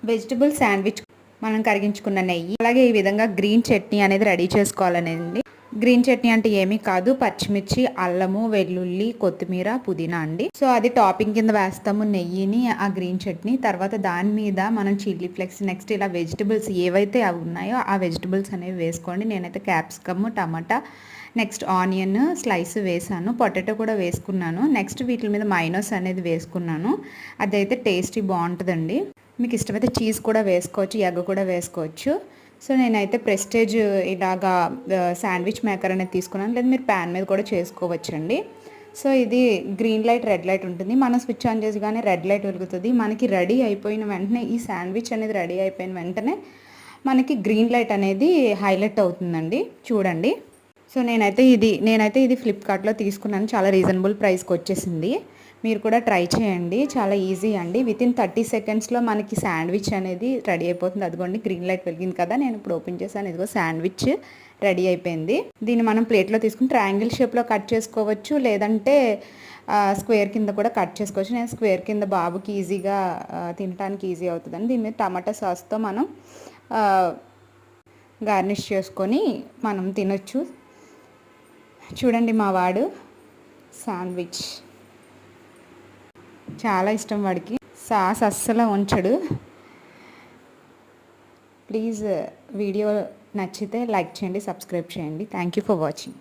Vegetable sandwich మనం కరిగించుకున్న నెయ్యి, అలాగే ఈ విధంగా గ్రీన్ చట్నీ అనేది రెడీ చేసుకోవాలనేది. గ్రీన్ చట్నీ అంటే ఏమీ కాదు, పచ్చిమిర్చి, అల్లము, వెల్లుల్లి, కొత్తిమీర, పుదీనా అండి. సో అది టాపింగ్ కింద వేస్తాము నెయ్యిని, ఆ గ్రీన్ చట్నీ. తర్వాత దాని మీద మనం చిల్లీ ఫ్లేక్స్, నెక్స్ట్ ఇలా వెజిటబుల్స్ ఏవైతే అవి ఉన్నాయో ఆ వెజిటబుల్స్ అనేవి వేసుకోండి. నేనైతే క్యాప్సికమ్, టమాటా, నెక్స్ట్ ఆనియన్ స్లైస్ వేసాను, పొటాటో కూడా వేసుకున్నాను. నెక్స్ట్ వీటి మీద మైనస్ అనేది వేసుకున్నాను. అదైతే టేస్టీ బాగుంటుందండి. మీకు ఇష్టమైతే చీజ్ కూడా వేసుకోవచ్చు, ఎగ్ కూడా వేసుకోవచ్చు. సో నేనైతే ప్రెస్టేజ్ ఇలాగా శాండ్విచ్ మేకర్ అనేది తీసుకున్నాను, లేదా మీరు ప్యాన్ మీద కూడా చేసుకోవచ్చండి. సో ఇది గ్రీన్ లైట్, రెడ్ లైట్ ఉంటుంది. మనం స్విచ్ ఆన్ చేసిగానే రెడ్ లైట్ వెలుగుతుంది. మనకి రెడీ అయిపోయిన వెంటనే, ఈ శాండ్విచ్ అనేది రెడీ అయిపోయిన వెంటనే మనకి గ్రీన్ లైట్ అనేది హైలైట్ అవుతుందండి. చూడండి. సో నేనైతే ఇది ఫ్లిప్కార్ట్లో తీసుకున్నాను. చాలా రీజనబుల్ ప్రైస్కి వచ్చేసింది. మీరు కూడా ట్రై చేయండి, చాలా ఈజీ అండి. వితిన్ 30 సెకండ్స్లో మనకి శాండ్విచ్ అనేది రెడీ అయిపోతుంది. అదిగోండి గ్రీన్ లైట్ వెలిగింది కదా, నేను ఇప్పుడు ఓపెన్ చేశాను. ఇదిగో శాండ్విచ్ రెడీ అయిపోయింది. దీన్ని మనం ప్లేట్లో తీసుకుని ట్రయాంగిల్ షేప్లో కట్ చేసుకోవచ్చు, లేదంటే స్క్వేర్ కింద కూడా కట్ చేసుకోవచ్చు. నేను స్క్వేర్ కింద బాబుకి ఈజీగా తినడానికి ఈజీ అవుతుందని దీని మీద టమాటా సాస్తో మనం గార్నిష్ చేసుకొని మనం తినొచ్చు. చూడండి, మా వాడు శాండ్విచ్ చాలా ఇష్టం వాడికి, సాస్ అస్సలు ఉంచడు. ప్లీజ్ వీడియో నచ్చితే లైక్ చేయండి, సబ్స్క్రైబ్ చేయండి. Thank you for watching.